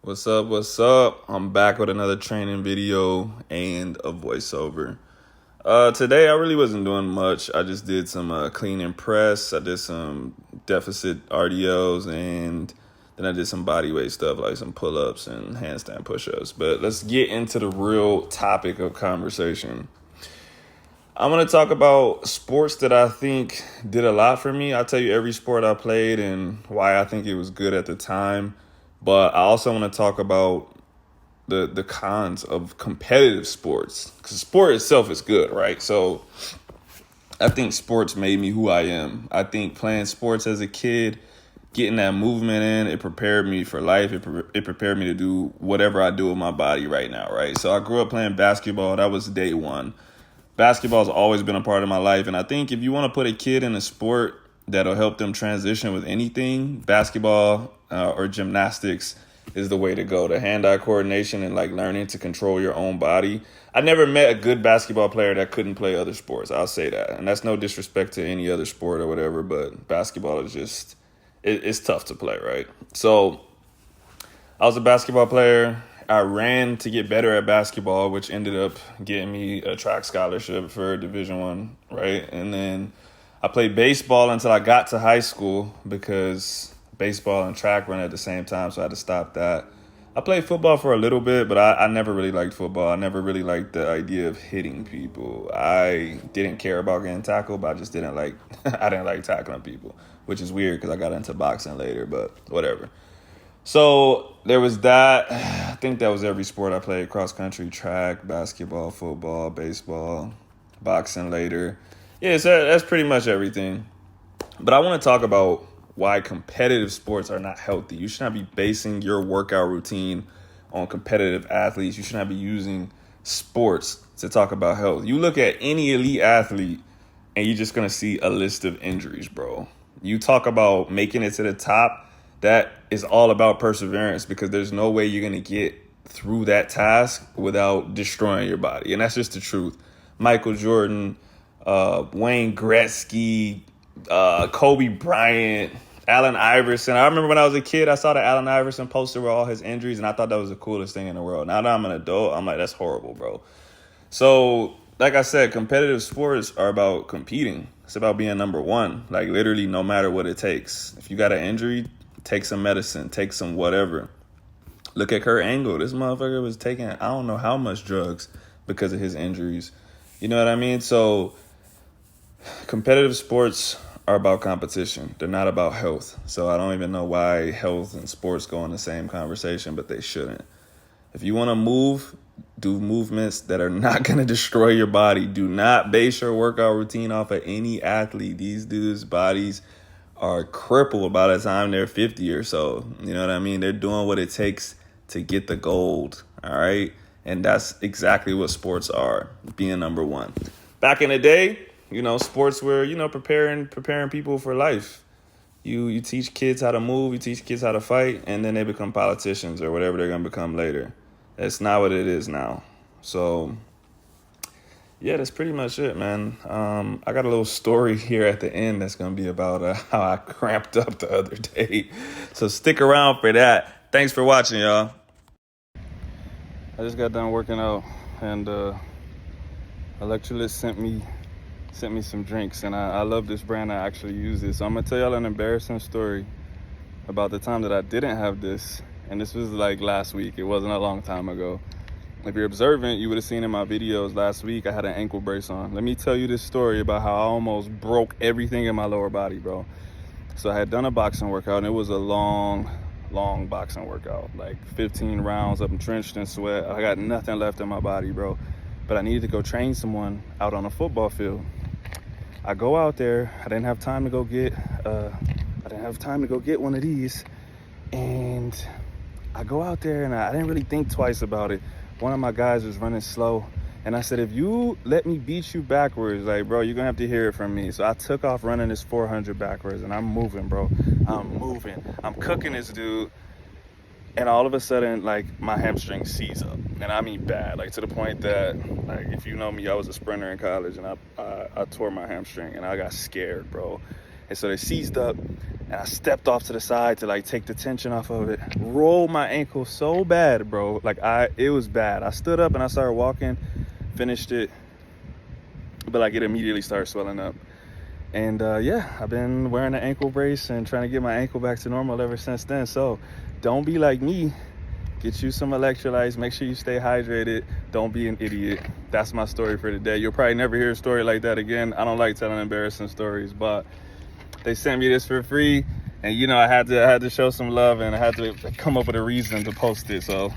What's up? What's up? I'm back with another training video and a voiceover. Today I really wasn't doing much. I just did some clean and press. I did some deficit RDLs and then I did some body weight stuff like some pull-ups and handstand push-ups. But let's get into the real topic of conversation. I'm going to talk about sports that I think did a lot for me. I'll tell you every sport I played and why I think it was good at the time. But I also want to talk about the cons of competitive sports, because sport itself is good, right? So I think sports made me who I am. I think playing sports as a kid, getting that movement in, it prepared me for life. It prepared me to do whatever I do with my body right now, right? So I grew up playing basketball. That was day one. Basketball has always been a part of my life, and I think if you want to put a kid in a sport that'll help them transition with anything, basketball or gymnastics is the way to go. The hand-eye coordination and like learning to control your own body. I never met a good basketball player that couldn't play other sports. I'll say that, and that's no disrespect to any other sport or whatever, but basketball is just it's tough to play, right? So I was a basketball player. I ran to get better at basketball, which ended up getting me a track scholarship for Division One, right? And then I played baseball until I got to high school because baseball and track run at the same time, so I had to stop that. I played football for a little bit, but I never really liked football. I never really liked the idea of hitting people. I didn't care about getting tackled, but I just didn't like I didn't like tackling people, which is weird because I got into boxing later, but whatever. So there was that. I think that was every sport I played: cross country, track, basketball, football, baseball, boxing later. Yeah, so that's pretty much everything. But I want to talk about why competitive sports are not healthy. You should not be basing your workout routine on competitive athletes. You should not be using sports to talk about health. You look at any elite athlete and you're just going to see a list of injuries, bro. You talk about making it to the top, that is all about perseverance because there's no way you're going to get through that task without destroying your body. And that's just the truth. Michael Jordan, Wayne Gretzky, Kobe Bryant, Allen Iverson. I remember when I was a kid, I saw the Allen Iverson poster with all his injuries, and I thought that was the coolest thing in the world. Now that I'm an adult, I'm like, that's horrible, bro. So, like I said, competitive sports are about competing. It's about being number one, like literally no matter what it takes. If you got an injury, take some medicine, take some whatever. Look at Kurt Angle. This motherfucker was taking I don't know how much drugs because of his injuries. You know what I mean? So competitive sports are about competition. They're not about health. So I don't even know why health and sports go in the same conversation, but they shouldn't. If you want to move, do movements that are not going to destroy your body. Do not base your workout routine off of any athlete. These dudes' bodies are crippled by the time they're 50 or so. You know what I mean? They're doing what it takes to get the gold. All right. And that's exactly what sports are, being number one. Back in the day, sports were, preparing people for life. You teach kids how to move, you teach kids how to fight, and then they become politicians or whatever they're going to become later. That's not what it is now. So yeah, that's pretty much it, man. I got a little story here at the end that's going to be about how I cramped up the other day. So stick around for that. Thanks for watching, y'all. I just got done working out, and Electrolyte sent me some drinks, and I love this brand. I actually use this. So I'm going to tell y'all an embarrassing story about the time that I didn't have this, and this was like last week. It wasn't a long time ago. If you're observant, you would have seen in my videos last week, I had an ankle brace on. Let me tell you this story about how I almost broke everything in my lower body, bro. So I had done a boxing workout, and it was a long boxing workout, like 15 rounds. I'm drenched in sweat. I got nothing left in my body, bro. But I needed to go train someone out on a football field. I go out there. I didn't have time to go get one of these, and I go out there, and I didn't really think twice about it. One of my guys was running slow, and I said, if you let me beat you backwards, like, bro, you're gonna have to hear it from me. So I took off running this 400 backwards, and I'm moving, bro. I'm moving. I'm cooking this dude, and all of a sudden, like, my hamstring seize up, and I mean bad, like to the point that, like, if you know me, I was a sprinter in college, and I tore my hamstring, and I got scared, bro. And so they seized up, and I stepped off to the side to like take the tension off of it. Rolled my ankle so bad, bro. Like it was bad. I stood up and I started walking, finished it, but like it immediately started swelling up. And yeah, I've been wearing an ankle brace and trying to get my ankle back to normal ever since then. So don't be like me. Get you some electrolytes. Make sure you stay hydrated. Don't be an idiot. That's my story for today. You'll probably never hear a story like that again. I don't like telling embarrassing stories, but they sent me this for free. And, you know, I had to show some love, and I had to come up with a reason to post it. So